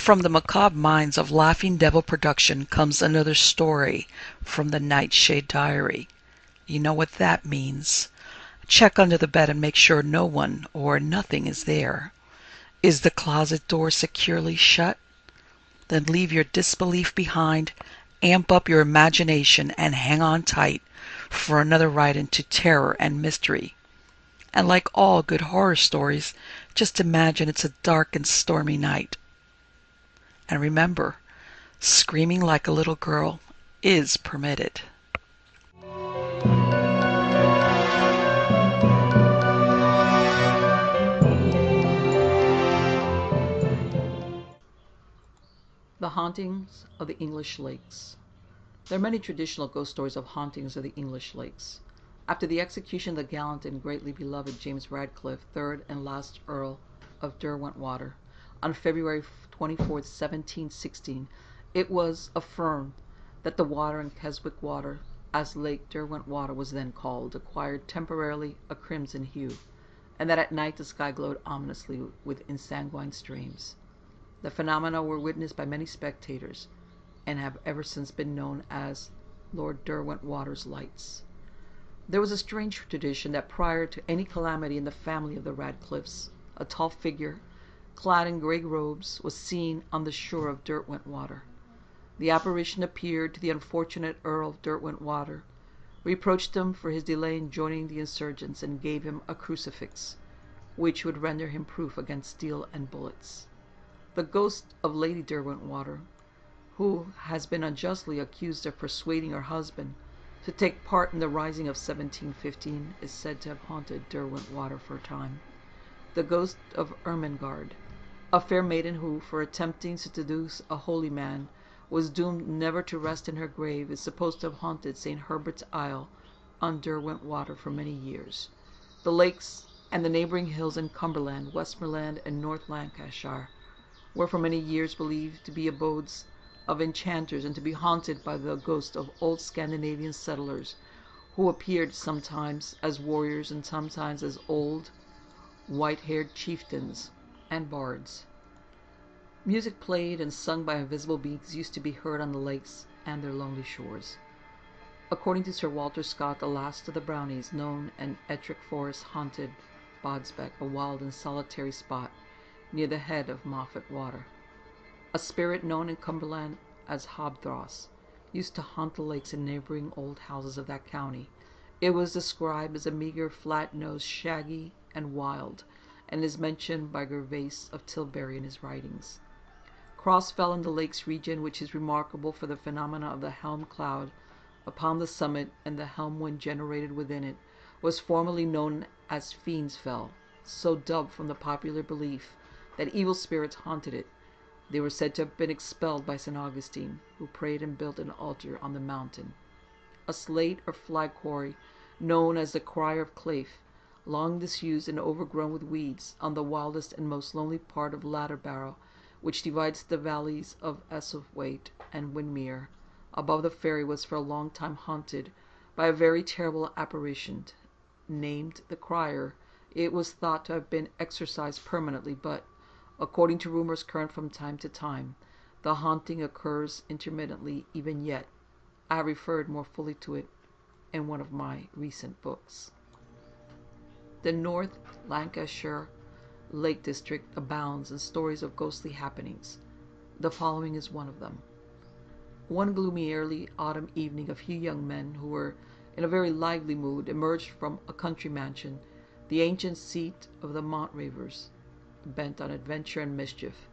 From the macabre minds of Laughing Devil Production comes another story from the Nightshade Diary. You know what that means. Check under the bed and make sure no one or nothing is there. Is the closet door securely shut? Then leave your disbelief behind, amp up your imagination, and hang on tight for another ride into terror and mystery. And like all good horror stories, just imagine it's a dark and stormy night. And remember, screaming like a little girl is permitted. The Hauntings of the English Lakes. There are many traditional ghost stories of hauntings of the English lakes. After the execution of the gallant and greatly beloved James Radcliffe, third and last Earl of Derwentwater, on February 24, 1716, it was affirmed that the water in Keswick Water, as Lake Derwentwater was then called, acquired temporarily a crimson hue, and that at night the sky glowed ominously with ensanguined streams. The phenomena were witnessed by many spectators, and have ever since been known as Lord Derwentwater's lights. There was a strange tradition that prior to any calamity in the family of the Radcliffes, a tall figure, clad in grey robes, was seen on the shore of Derwentwater. The apparition appeared to the unfortunate Earl of Derwentwater, reproached him for his delay in joining the insurgents, and gave him a crucifix, which would render him proof against steel and bullets. The ghost of Lady Derwentwater, who has been unjustly accused of persuading her husband to take part in the rising of 1715, is said to have haunted Derwentwater for a time. The ghost of Ermengarde, a fair maiden who, for attempting to seduce a holy man, was doomed never to rest in her grave, is supposed to have haunted St. Herbert's Isle on Derwentwater for many years. The lakes and the neighbouring hills in Cumberland, Westmoreland, and North Lancashire were for many years believed to be abodes of enchanters, and to be haunted by the ghosts of old Scandinavian settlers, who appeared sometimes as warriors and sometimes as old, white-haired chieftains and bards. Music played and sung by invisible beings used to be heard on the lakes and their lonely shores. According to Sir Walter Scott, the last of the Brownies, known in Ettrick Forest, haunted Bodsbeck, a wild and solitary spot near the head of Moffat Water. A spirit known in Cumberland as Hobthross used to haunt the lakes and neighbouring old houses of that county. It was described as a meagre, flat-nosed, shaggy, and wild, and is mentioned by Gervase of Tilbury in his writings. Cross fell in the lakes region, which is remarkable for the phenomena of the helm cloud upon the summit, and the helm wind generated within it, was formerly known as Fiend's Fell, so dubbed from the popular belief that evil spirits haunted it. They were said to have been expelled by St. Augustine, who prayed and built an altar on the mountain. A slate or flag quarry, known as the Crier of Clafe, long disused and overgrown with weeds, on the wildest and most lonely part of Ladderbarrow, which divides the valleys of Esselthwaite and Windermere, above the ferry, was for a long time haunted by a very terrible apparition. Named the Crier, it was thought to have been exorcised permanently, but, according to rumors current from time to time, the haunting occurs intermittently even yet. I have referred more fully to it in one of my recent books. The North Lancashire Lake District abounds in stories of ghostly happenings. The following is one of them. One gloomy early autumn evening, a few young men, who were in a very lively mood, emerged from a country mansion, the ancient seat of the Montravers, bent on adventure and mischief.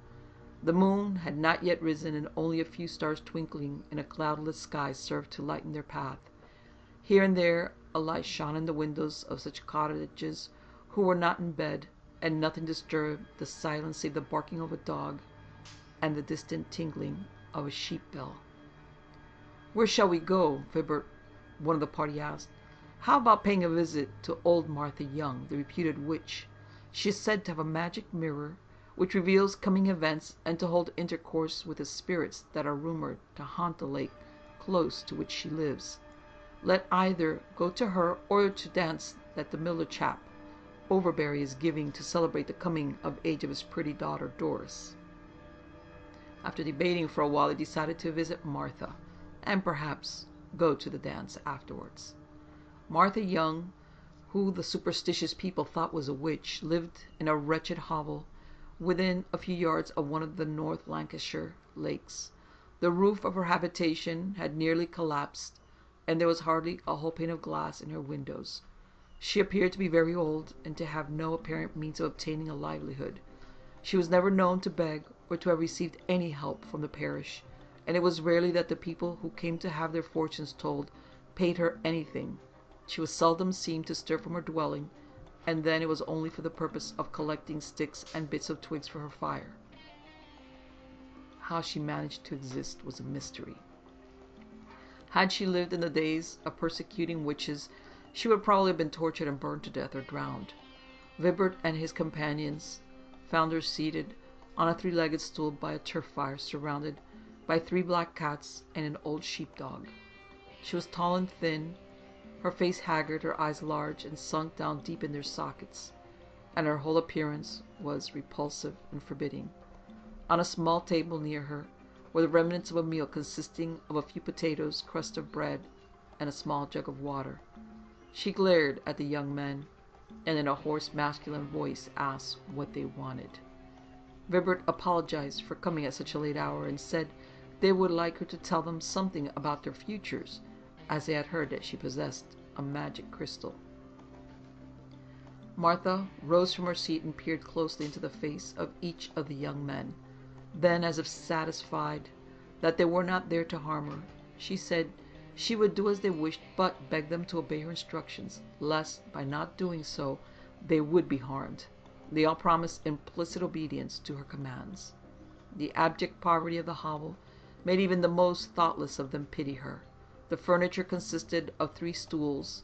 The moon had not yet risen, and only a few stars twinkling in a cloudless sky served to lighten their path. Here and there a light shone in the windows of such cottages who were not in bed, and nothing disturbed the silence save the barking of a dog and the distant tinkling of a sheep bell. "Where shall we go?" Vibert, one of the party, asked. "How about paying a visit to old Martha Young, the reputed witch? She is said to have a magic mirror which reveals coming events, and to hold intercourse with the spirits that are rumoured to haunt the lake close to which she lives. Let either go to her or to dance that the miller chap, Overbury, is giving to celebrate the coming of age of his pretty daughter Doris." After debating for a while, they decided to visit Martha, and perhaps go to the dance afterwards. Martha Young, who the superstitious people thought was a witch, lived in a wretched hovel within a few yards of one of the North Lancashire lakes. The roof of her habitation had nearly collapsed, and there was hardly a whole pane of glass in her windows. She appeared to be very old, and to have no apparent means of obtaining a livelihood. She was never known to beg or to have received any help from the parish, and it was rarely that the people who came to have their fortunes told paid her anything. She was seldom seen to stir from her dwelling, and then it was only for the purpose of collecting sticks and bits of twigs for her fire. How she managed to exist was a mystery. Had she lived in the days of persecuting witches, she would probably have been tortured and burned to death or drowned. Vibert and his companions found her seated on a three-legged stool by a turf fire, surrounded by 3 black cats and an old sheepdog. She was tall and thin, her face haggard, her eyes large and sunk down deep in their sockets, and her whole appearance was repulsive and forbidding. On a small table near her were the remnants of a meal consisting of a few potatoes, crust of bread, and a small jug of water. She glared at the young men, and in a hoarse masculine voice asked what they wanted. Vibert apologized for coming at such a late hour, and said they would like her to tell them something about their futures, as they had heard that she possessed a magic crystal. Martha rose from her seat and peered closely into the face of each of the young men. Then, as if satisfied that they were not there to harm her, she said she would do as they wished, but begged them to obey her instructions, lest, by not doing so, they would be harmed. They all promised implicit obedience to her commands. The abject poverty of the hovel made even the most thoughtless of them pity her. The furniture consisted of 3 stools,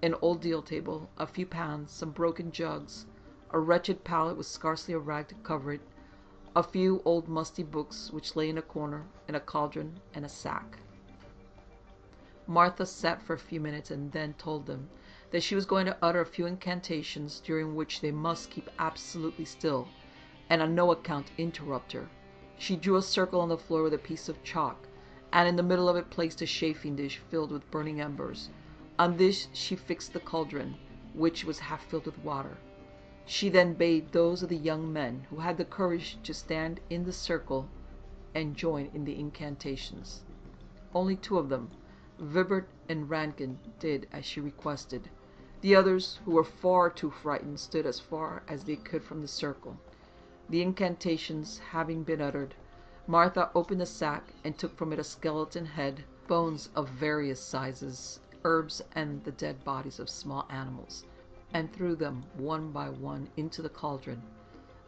an old deal table, a few pans, some broken jugs, a wretched pallet with scarcely a rag to cover it, a few old musty books which lay in a corner, and a cauldron and a sack. Martha sat for a few minutes and then told them that she was going to utter a few incantations during which they must keep absolutely still and on no account interrupt her. She drew a circle on the floor with a piece of chalk, and in the middle of it placed a chafing dish filled with burning embers. On this she fixed the cauldron, which was half filled with water. She then bade those of the young men who had the courage to stand in the circle and join in the incantations. Only 2 of them, Vibert and Rankin, did as she requested. The others, who were far too frightened, stood as far as they could from the circle. The incantations having been uttered, Martha opened the sack and took from it a skeleton head, bones of various sizes, herbs, and the dead bodies of small animals, and threw them one by one into the cauldron,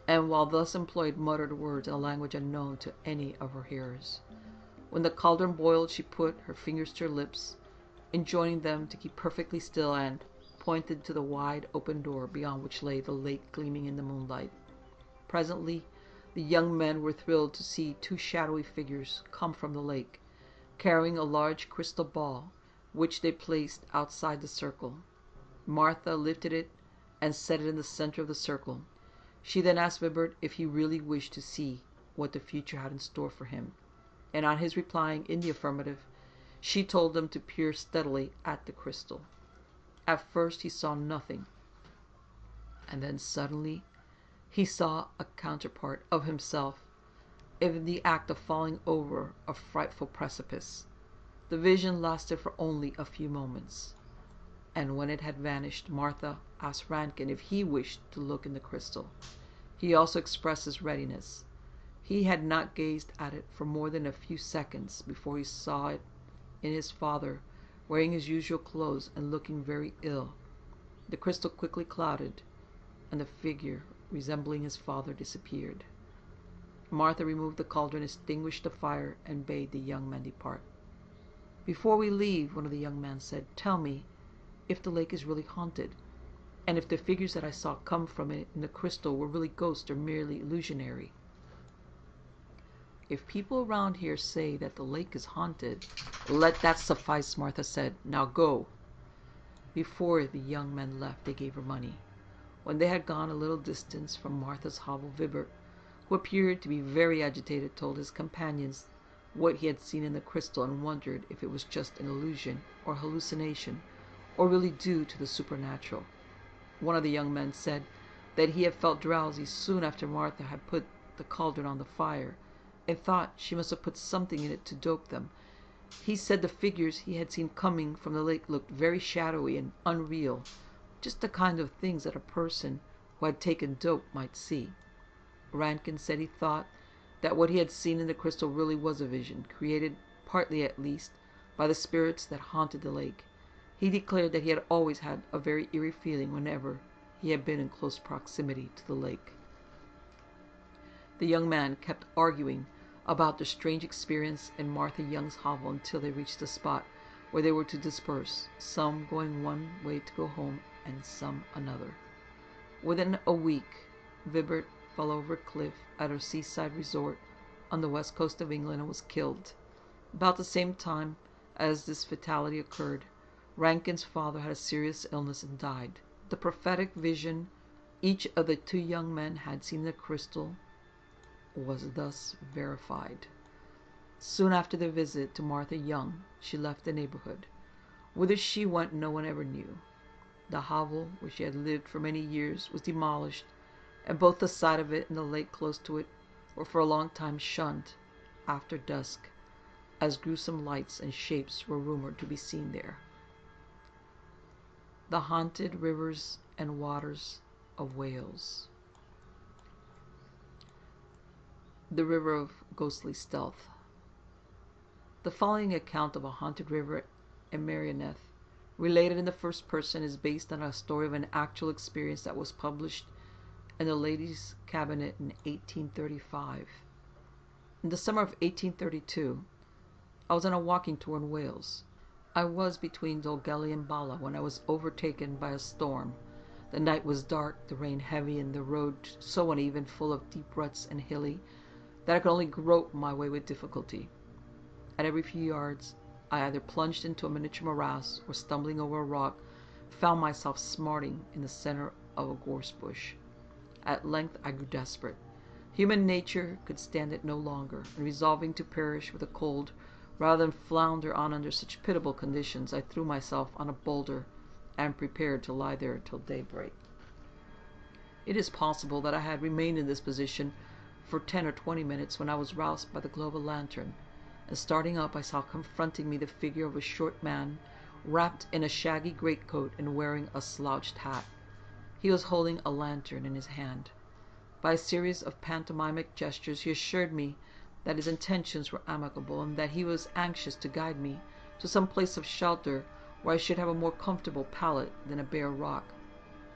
and while thus employed muttered words in a language unknown to any of her hearers. When the cauldron boiled, she put her fingers to her lips, enjoining them to keep perfectly still, and pointed to the wide open door beyond which lay the lake gleaming in the moonlight. Presently the young men were thrilled to see 2 shadowy figures come from the lake, carrying a large crystal ball, which they placed outside the circle. Martha lifted it and set it in the center of the circle. She then asked Vibert if he really wished to see what the future had in store for him, and on his replying in the affirmative, she told him to peer steadily at the crystal. At first he saw nothing, and then suddenly he saw a counterpart of himself in the act of falling over a frightful precipice. The vision lasted for only a few moments, and when it had vanished, Martha asked Rankin if he wished to look in the crystal. He also expressed his readiness. He had not gazed at it for more than a few seconds before he saw it in his father, wearing his usual clothes and looking very ill. The crystal quickly clouded, and the figure resembling his father disappeared. Martha removed the cauldron, extinguished the fire, and bade the young men depart. "Before we leave," one of the young men said, "tell me if the lake is really haunted, and if the figures that I saw come from it in the crystal were really ghosts or merely illusionary." "If people around here say that the lake is haunted, let that suffice," Martha said. "Now go." Before the young men left, they gave her money. When they had gone a little distance from Martha's hovel, Vibert, who appeared to be very agitated, told his companions what he had seen in the crystal and wondered if it was just an illusion or hallucination or really due to the supernatural. One of the young men said that he had felt drowsy soon after Martha had put the cauldron on the fire and thought she must have put something in it to dope them. He said the figures he had seen coming from the lake looked very shadowy and unreal, just the kind of things that a person who had taken dope might see. Rankin said he thought that what he had seen in the crystal really was a vision, created, partly at least, by the spirits that haunted the lake. He declared that he had always had a very eerie feeling whenever he had been in close proximity to the lake. The young man kept arguing about the strange experience in Martha Young's hovel until they reached the spot where they were to disperse, some going one way to go home and some another. Within a week, Vibert fell over a cliff at a seaside resort on the west coast of England and was killed. About the same time as this fatality occurred, Rankin's father had a serious illness and died. The prophetic vision each of the two young men had seen in the crystal was thus verified. Soon after the visit to Martha Young, she left the neighborhood. Whither she went no one ever knew. The hovel where she had lived for many years was demolished, and both the site of it and the lake close to it were for a long time shunned after dusk, as gruesome lights and shapes were rumored to be seen there. The Haunted Rivers and Waters of Wales. The River of Ghostly Stealth. The following account of a haunted river in Merioneth, related in the first person, is based on a story of an actual experience that was published in the Ladies' Cabinet in 1835. In the summer of 1832, I was on a walking tour in Wales. I was between Dolgelly and Bala when I was overtaken by a storm. The night was dark, the rain heavy, and the road so uneven, full of deep ruts and hilly, that I could only grope my way with difficulty. At every few yards, I either plunged into a miniature morass or, stumbling over a rock, found myself smarting in the center of a gorse bush. At length I grew desperate. Human nature could stand it no longer, and resolving to perish with the cold rather than flounder on under such pitiable conditions, I threw myself on a boulder and prepared to lie there till daybreak. It is possible that I had remained in this position for 10 or 20 minutes when I was roused by the glow of a lantern, and starting up I saw confronting me the figure of a short man, wrapped in a shaggy greatcoat and wearing a slouched hat. He was holding a lantern in his hand. By a series of pantomimic gestures he assured me that his intentions were amicable, and that he was anxious to guide me to some place of shelter where I should have a more comfortable pallet than a bare rock.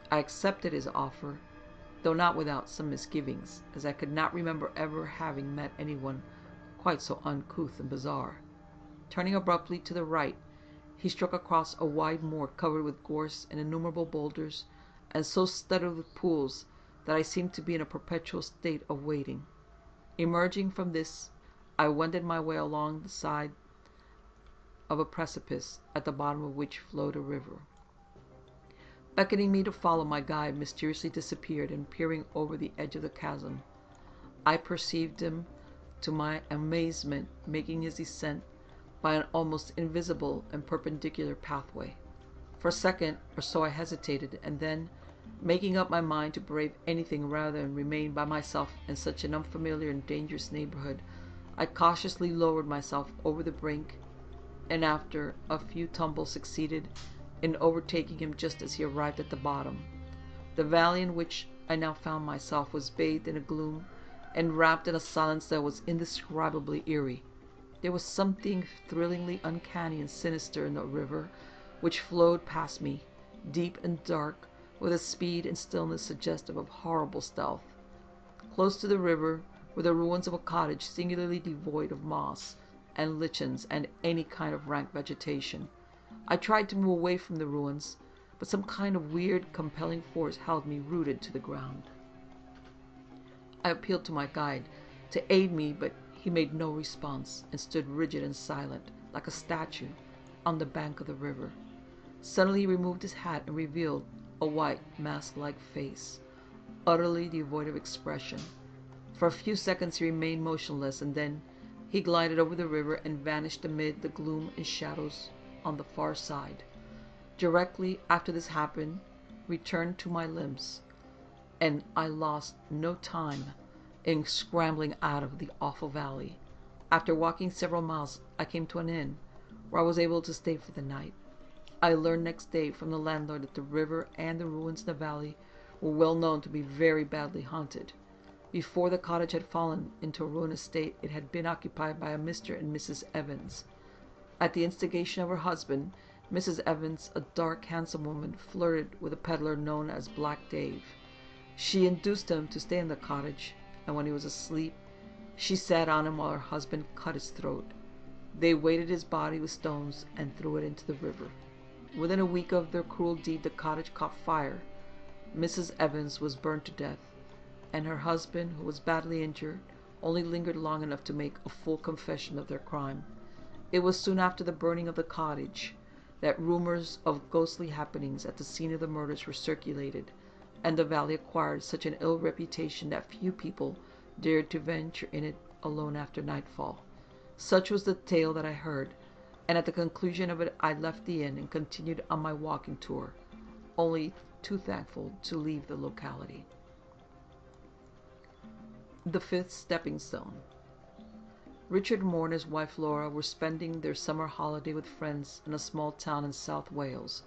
I accepted his offer, though not without some misgivings, as I could not remember ever having met anyone quite so uncouth and bizarre. Turning abruptly to the right, he struck across a wide moor covered with gorse and innumerable boulders, and so studded with pools that I seemed to be in a perpetual state of waiting. Emerging from this, I wended my way along the side of a precipice, at the bottom of which flowed a river. Beckoning me to follow, my guide mysteriously disappeared, and peering over the edge of the chasm, I perceived him, to my amazement, making his descent by an almost invisible and perpendicular pathway. For a second or so I hesitated, and then, making up my mind to brave anything rather than remain by myself in such an unfamiliar and dangerous neighborhood, I cautiously lowered myself over the brink, and after a few tumbles succeeded in overtaking him just as he arrived at the bottom. The valley in which I now found myself was bathed in a gloom and wrapped in a silence that was indescribably eerie. There was something thrillingly uncanny and sinister in the river which flowed past me, deep and dark, with a speed and stillness suggestive of horrible stealth. Close to the river were the ruins of a cottage singularly devoid of moss and lichens and any kind of rank vegetation. I tried to move away from the ruins, but some kind of weird, compelling force held me rooted to the ground. I appealed to my guide to aid me, but he made no response and stood rigid and silent, like a statue, on the bank of the river. Suddenly he removed his hat and revealed a white, mask-like face, utterly devoid of expression, For a few seconds he remained motionless, and then he glided over the river and vanished amid the gloom and shadows on the far side. Directly after this happened, returned to my limbs, and I lost no time in scrambling out of the awful valley. After walking several miles, I came to an inn, where I was able to stay for the night. I learned next day from the landlord that the river and the ruins in the valley were well known to be very badly haunted. Before the cottage had fallen into a ruinous state, it had been occupied by a Mr. and Mrs. Evans. At the instigation of her husband, Mrs. Evans, a dark, handsome woman, flirted with a peddler known as Black Dave. She induced him to stay in the cottage, and when he was asleep, she sat on him while her husband cut his throat. They weighted his body with stones and threw it into the river. Within a week of their cruel deed, the cottage caught fire. Mrs. Evans was burned to death, and her husband, who was badly injured, only lingered long enough to make a full confession of their crime. It was soon after the burning of the cottage that rumors of ghostly happenings at the scene of the murders were circulated, and the valley acquired such an ill reputation that few people dared to venture in it alone after nightfall. Such was the tale that I heard, and at the conclusion of it I left the inn and continued on my walking tour, only too thankful to leave the locality. The Fifth Stepping Stone. Richard Moore and his wife Laura were spending their summer holiday with friends in a small town in South Wales.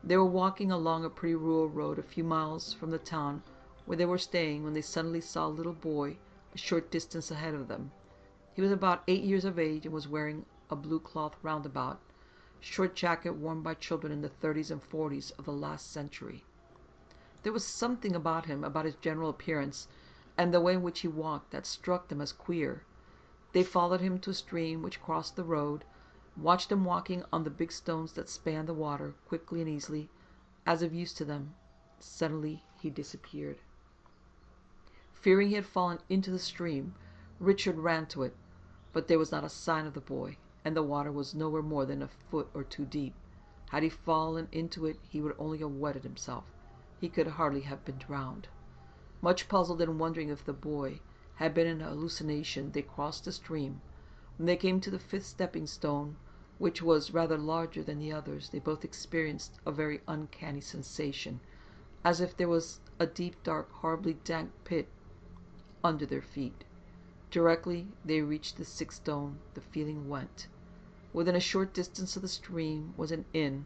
They were walking along a pretty rural road a few miles from the town where they were staying when they suddenly saw a little boy a short distance ahead of them. He was about 8 years of age and was wearing a blue cloth roundabout, short jacket worn by children in the 30s and 40s of the last century. There was something about him, about his general appearance, and the way in which he walked, that struck them as queer. They followed him to a stream which crossed the road, watched him walking on the big stones that spanned the water, quickly and easily, as if used to them. Suddenly he disappeared. Fearing he had fallen into the stream, Richard ran to it, but there was not a sign of the boy, and the water was nowhere more than a foot or two deep. Had he fallen into it, he would only have wetted himself. He could hardly have been drowned. Much puzzled and wondering if the boy had been an hallucination, they crossed the stream. When they came to the fifth stepping stone, which was rather larger than the others, they both experienced a very uncanny sensation, as if there was a deep, dark, horribly dank pit under their feet. Directly they reached the sixth stone, the feeling went. Within a short distance of the stream was an inn,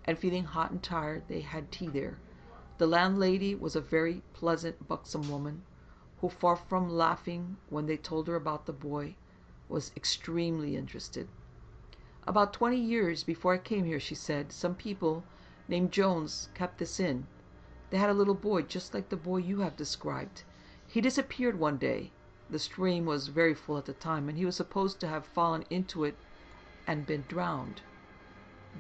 and feeling hot and tired, they had tea there. The landlady was a very pleasant, buxom woman, who, far from laughing when they told her about the boy, was extremely interested. "About 20 years before I came here," she said, "some people named Jones kept this inn. They had a little boy just like the boy you have described. He disappeared one day. The stream was very full at the time, and he was supposed to have fallen into it and been drowned.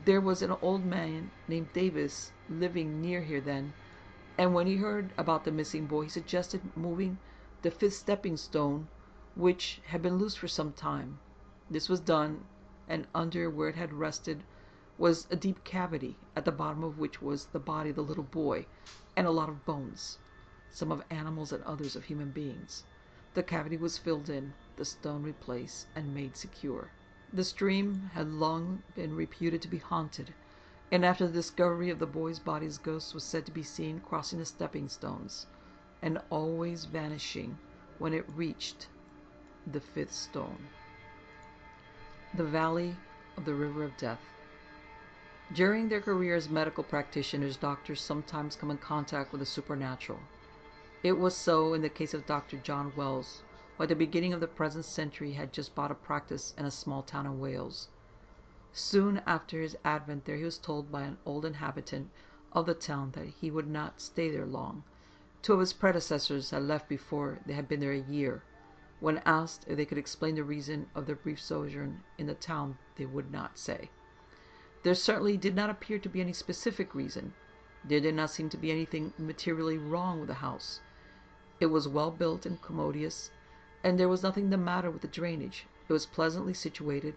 There was an old man named Davis living near here then, and when he heard about the missing boy, he suggested moving the fifth stepping stone, which had been loose for some time. This was done, and under where it had rested was a deep cavity, at the bottom of which was the body of the little boy, and a lot of bones, some of animals and others of human beings. The cavity was filled in, the stone replaced, and made secure. The stream had long been reputed to be haunted, and after the discovery of the boy's body, his ghost was said to be seen crossing the stepping stones, and always vanishing when it reached the fifth stone. The Valley of the River of Death. During their career as medical practitioners, doctors sometimes come in contact with the supernatural. It was so in the case of Dr. John Wells, who at the beginning of the present century had just bought a practice in a small town in Wales. Soon after his advent there, he was told by an old inhabitant of the town that he would not stay there long. Two of his predecessors had left before they had been there a year. When asked if they could explain the reason of their brief sojourn in the town, they would not say. There certainly did not appear to be any specific reason. There did not seem to be anything materially wrong with the house. It was well built and commodious, and there was nothing the matter with the drainage. It was pleasantly situated.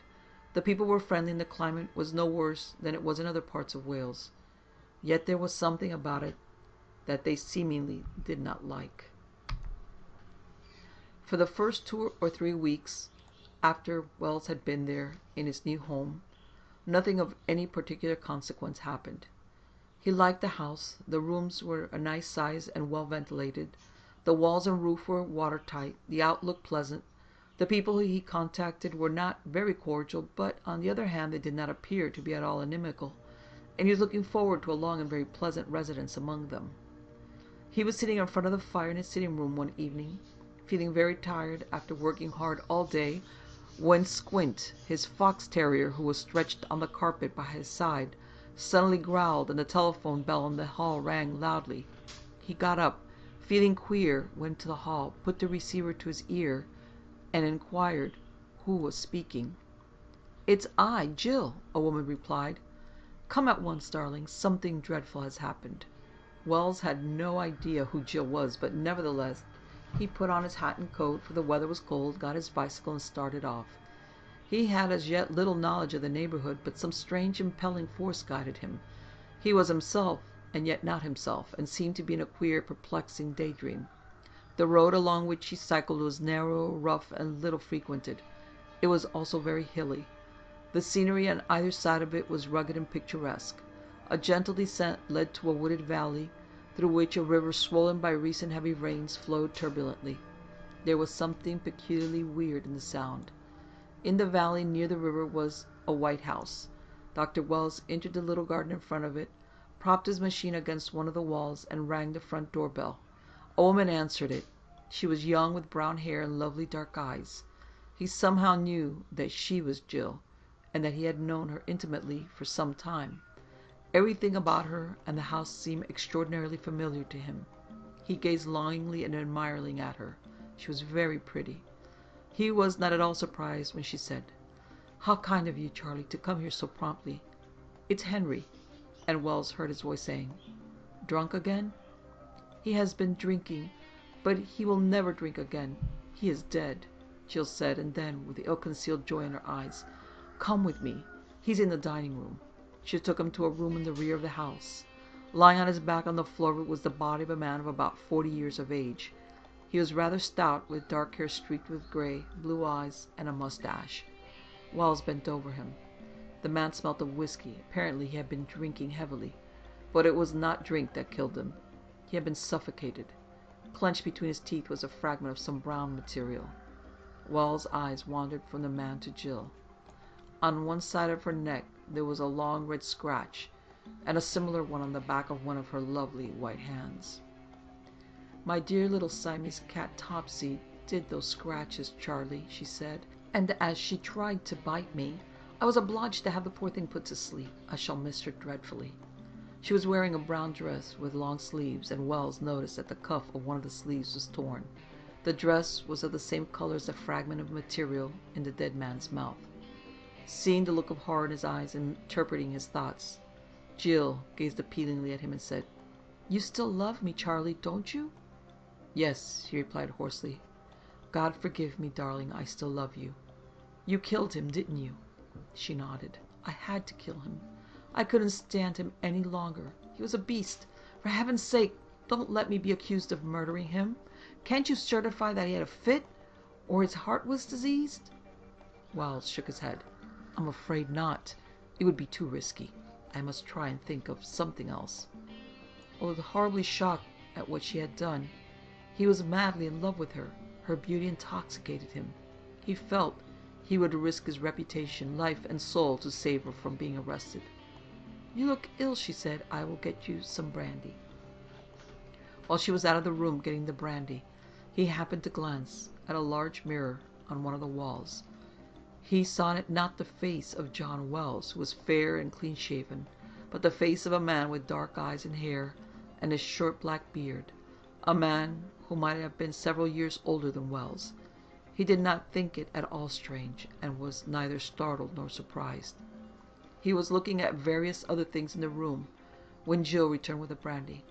The people were friendly, and the climate was no worse than it was in other parts of Wales. Yet there was something about it that they seemingly did not like. For the first 2 or 3 weeks after Wells had been there in his new home, nothing of any particular consequence happened. He liked the house. The rooms were a nice size and well ventilated. The walls and roof were watertight. The outlook pleasant. The people he contacted were not very cordial, but on the other hand they did not appear to be at all inimical, and he was looking forward to a long and very pleasant residence among them. He was sitting in front of the fire in his sitting room one evening, feeling very tired after working hard all day, when Squint, his fox terrier, who was stretched on the carpet by his side, suddenly growled, and the telephone bell in the hall rang loudly. He got up, feeling queer, went to the hall, put the receiver to his ear, and inquired who was speaking. "It's I, Jill," a woman replied. "Come at once, darling. Something dreadful has happened." Wells had no idea who Jill was, but nevertheless he put on his hat and coat, for the weather was cold, got his bicycle, and started off. He had as yet little knowledge of the neighborhood, but some strange impelling force guided him. He was himself, and yet not himself, and seemed to be in a queer, perplexing daydream. The road along which he cycled was narrow, rough, and little frequented. It was also very hilly. The scenery on either side of it was rugged and picturesque. A gentle descent led to a wooded valley, through which a river swollen by recent heavy rains flowed turbulently. There was something peculiarly weird in the sound. In the valley near the river was a white house. Dr. Wells entered the little garden in front of it, propped his machine against one of the walls, and rang the front doorbell. A woman answered it. She was young, with brown hair and lovely dark eyes. He somehow knew that she was Jill, and that he had known her intimately for some time. Everything about her and the house seemed extraordinarily familiar to him. He gazed longingly and admiringly at her. She was very pretty. He was not at all surprised when she said, "How kind of you, Charlie, to come here so promptly. It's Henry." And Wells heard his voice saying, "Drunk again?" "He has been drinking, but he will never drink again. He is dead," Jill said, and then, with ill-concealed joy in her eyes, "Come with me. He's in the dining room." She took him to a room in the rear of the house. Lying on his back on the floor was the body of a man of about 40 years of age. He was rather stout, with dark hair streaked with gray, blue eyes, and a mustache. Wells bent over him. The man smelt of whiskey. Apparently he had been drinking heavily, but it was not drink that killed him. He had been suffocated. Clenched between his teeth was a fragment of some brown material. Wells' eyes wandered from the man to Jill. On one side of her neck there was a long red scratch, and a similar one on the back of one of her lovely white hands. "My dear little Siamese cat Topsy did those scratches, Charlie," she said, "and as she tried to bite me, I was obliged to have the poor thing put to sleep. I shall miss her dreadfully." She was wearing a brown dress with long sleeves, and Wells noticed that the cuff of one of the sleeves was torn. The dress was of the same color as the fragment of material in the dead man's mouth. Seeing the look of horror in his eyes and interpreting his thoughts, Jill gazed appealingly at him and said, "You still love me, Charlie, don't you?" "Yes," he replied hoarsely. "God forgive me, darling, I still love you. You killed him, didn't you?" She nodded. "I had to kill him. I couldn't stand him any longer. He was a beast. For heaven's sake, don't let me be accused of murdering him. Can't you certify that he had a fit, or his heart was diseased?" Wells shook his head. "I'm afraid not. It would be too risky. I must try and think of something else." Although horribly shocked at what she had done, he was madly in love with her. Her beauty intoxicated him. He felt he would risk his reputation, life, and soul to save her from being arrested. "You look ill," she said. "I will get you some brandy." While she was out of the room getting the brandy, he happened to glance at a large mirror on one of the walls. He saw in it not the face of John Wells, who was fair and clean-shaven, but the face of a man with dark eyes and hair, and a short black beard, a man who might have been several years older than Wells. He did not think it at all strange, and was neither startled nor surprised. He was looking at various other things in the room when Jill returned with the brandy.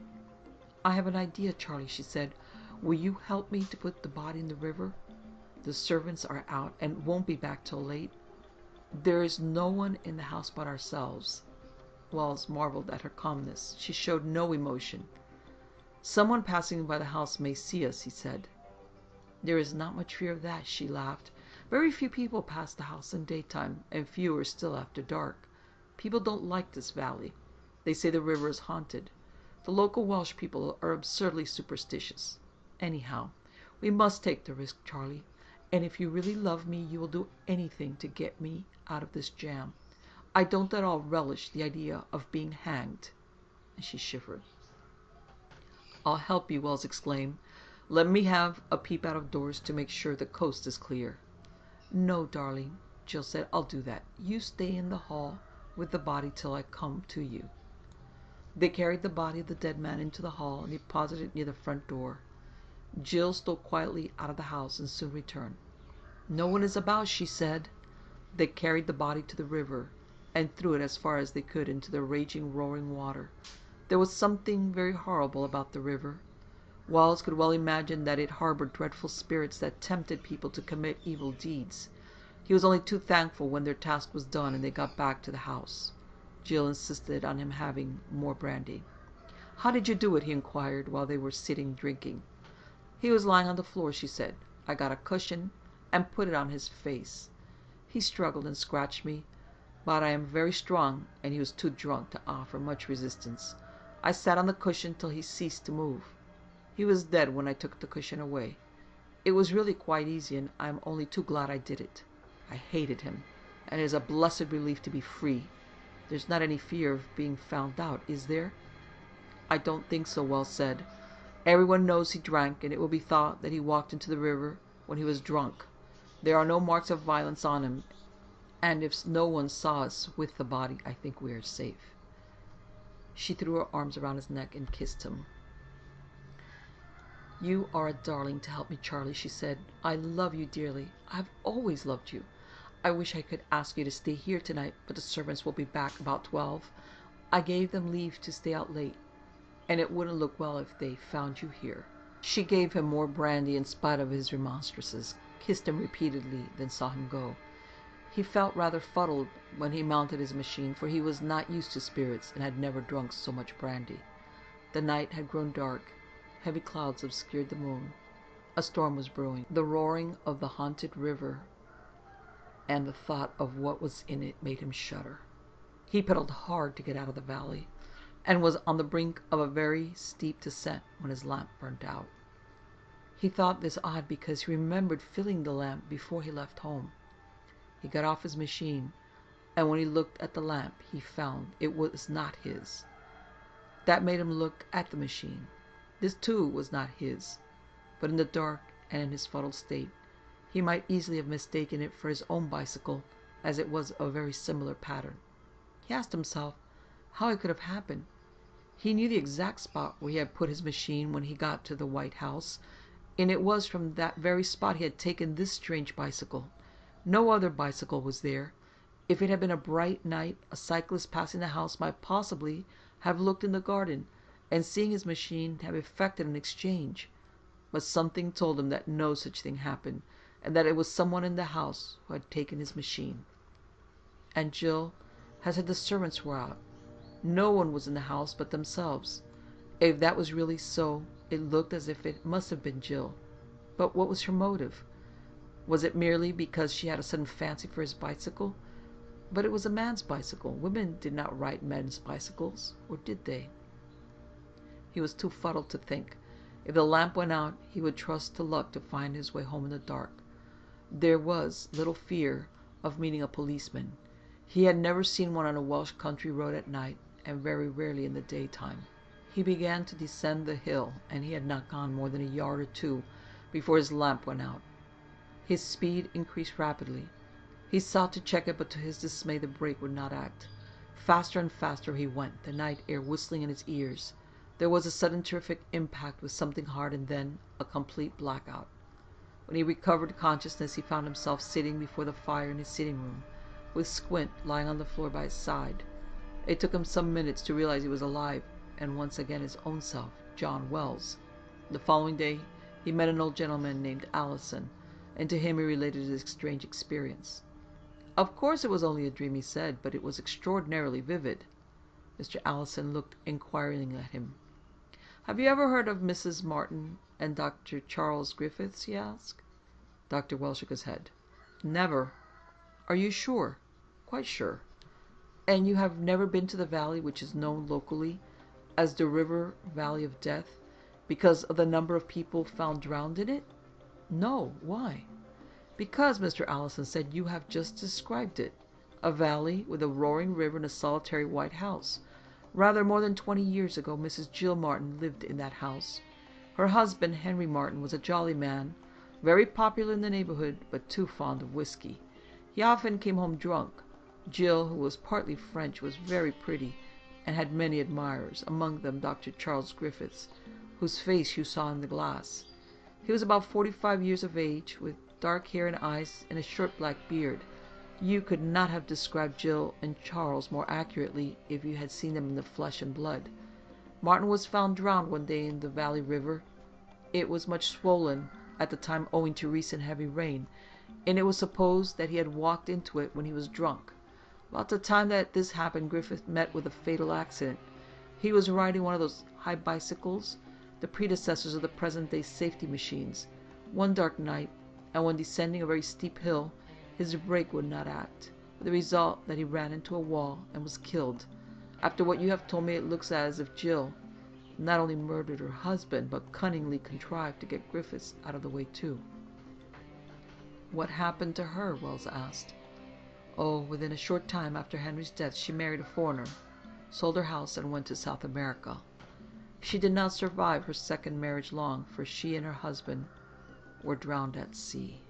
"I have an idea, Charlie," she said. "Will you help me to put the body in the river? The servants are out and won't be back till late. There is no one in the house but ourselves." Wells marveled at her calmness. She showed no emotion. "Someone passing by the house may see us," he said. There is not much fear of that, she laughed. Very few people pass the house in daytime, and fewer still after dark. People don't like this valley. They say the river is haunted. The local Welsh people are absurdly superstitious. Anyhow, we must take the risk, Charlie. And if you really love me, you will do anything to get me out of this jam. I don't at all relish the idea of being hanged. And she shivered. I'll help you, Wells exclaimed. Let me have a peep out of doors to make sure the coast is clear. No, darling, Jill said. I'll do that. You stay in the hall with the body till I come to you. They carried the body of the dead man into the hall and deposited it near the front door. Jill stole quietly out of the house and soon returned. No one is about, she said. They carried the body to the river and threw it as far as they could into the raging, roaring water. There was something very horrible about the river. Wells could well imagine that it harbored dreadful spirits that tempted people to commit evil deeds. He was only too thankful when their task was done and they got back to the house. Jill insisted on him having more brandy. How did you do it? He inquired while they were sitting drinking. He was lying on the floor, she said. I got a cushion and put it on his face. He struggled and scratched me, but I am very strong, and he was too drunk to offer much resistance. I sat on the cushion till he ceased to move. He was dead when I took the cushion away. It was really quite easy, and I am only too glad I did it. I hated him, and it is a blessed relief to be free. There's not any fear of being found out, is there? I don't think so, Wells said. Everyone knows he drank, and it will be thought that he walked into the river when he was drunk. There are no marks of violence on him, and if no one saw us with the body, I think we are safe. She threw her arms around his neck and kissed him. You are a darling to help me, Charlie, she said. I love you dearly. I've always loved you. I wish I could ask you to stay here tonight, but the servants will be back about 12. I gave them leave to stay out late, and it wouldn't look well if they found you here. She gave him more brandy in spite of his remonstrances, kissed him repeatedly, then saw him go. He felt rather fuddled when he mounted his machine, for he was not used to spirits and had never drunk so much brandy. The night had grown dark. Heavy clouds obscured the moon. A storm was brewing. The roaring of the haunted river and the thought of what was in it made him shudder. He pedaled hard to get out of the valley, and was on the brink of a very steep descent when his lamp burnt out. He thought this odd because he remembered filling the lamp before he left home. He got off his machine, and when he looked at the lamp, he found it was not his. That made him look at the machine. This, too, was not his, but in the dark and in his fuddled state, he might easily have mistaken it for his own bicycle, as it was of a very similar pattern. He asked himself how it could have happened. He knew the exact spot where he had put his machine when he got to the White House, and it was from that very spot he had taken this strange bicycle. No other bicycle was there. If it had been a bright night, a cyclist passing the house might possibly have looked in the garden, and seeing his machine have effected an exchange. But something told him that no such thing happened, and that it was someone in the house who had taken his machine. And Jill had said the servants were out. No one was in the house but themselves. If that was really so, it looked as if it must have been Jill. But what was her motive? Was it merely because she had a sudden fancy for his bicycle? But it was a man's bicycle. Women did not ride men's bicycles, or did they? He was too fuddled to think. If the lamp went out, he would trust to luck to find his way home in the dark. There was little fear of meeting a policeman. He had never seen one on a Welsh country road at night, and very rarely in the daytime. He began to descend the hill, and he had not gone more than a yard or two before his lamp went out. His speed increased rapidly. He sought to check it, but to his dismay the brake would not act. Faster and faster he went, the night air whistling in his ears. There was a sudden terrific impact with something hard, and then a complete blackout. When he recovered consciousness, he found himself sitting before the fire in his sitting room, with Squint lying on the floor by his side. It took him some minutes to realize he was alive, and once again his own self, John Wells. The following day, he met an old gentleman named Allison, and to him he related his strange experience. Of course it was only a dream, he said, but it was extraordinarily vivid. Mr. Allison looked inquiringly at him. Have you ever heard of Mrs. Martin And Dr. Charles Griffiths, he asked. Dr. Wells shook his head. Never. Are you sure? Quite sure. And you have never been to the valley which is known locally as the River Valley of Death because of the number of people found drowned in it? No. Why? Because, Mr. Allison said, you have just described it. A valley with a roaring river and a solitary white house. Rather more than 20 years ago, Mrs. Jill Martin lived in that house. Her husband, Henry Martin, was a jolly man, very popular in the neighborhood, but too fond of whiskey. He often came home drunk. Jill, who was partly French, was very pretty, and had many admirers, among them Dr. Charles Griffiths, whose face you saw in the glass. He was about 45 years of age, with dark hair and eyes, and a short black beard. You could not have described Jill and Charles more accurately if you had seen them in the flesh and blood. Martin was found drowned one day in the Valley River. It was much swollen at the time owing to recent heavy rain, and it was supposed that he had walked into it when he was drunk. About the time that this happened, Griffith met with a fatal accident. He was riding one of those high bicycles, the predecessors of the present-day safety machines, one dark night, and when descending a very steep hill, his brake would not act, with the result that he ran into a wall and was killed. After what you have told me, it looks as if Jill not only murdered her husband, but cunningly contrived to get Griffiths out of the way too. What happened to her? Wells asked. Oh, within a short time after Henry's death, she married a foreigner, sold her house, and went to South America. She did not survive her second marriage long, for she and her husband were drowned at sea.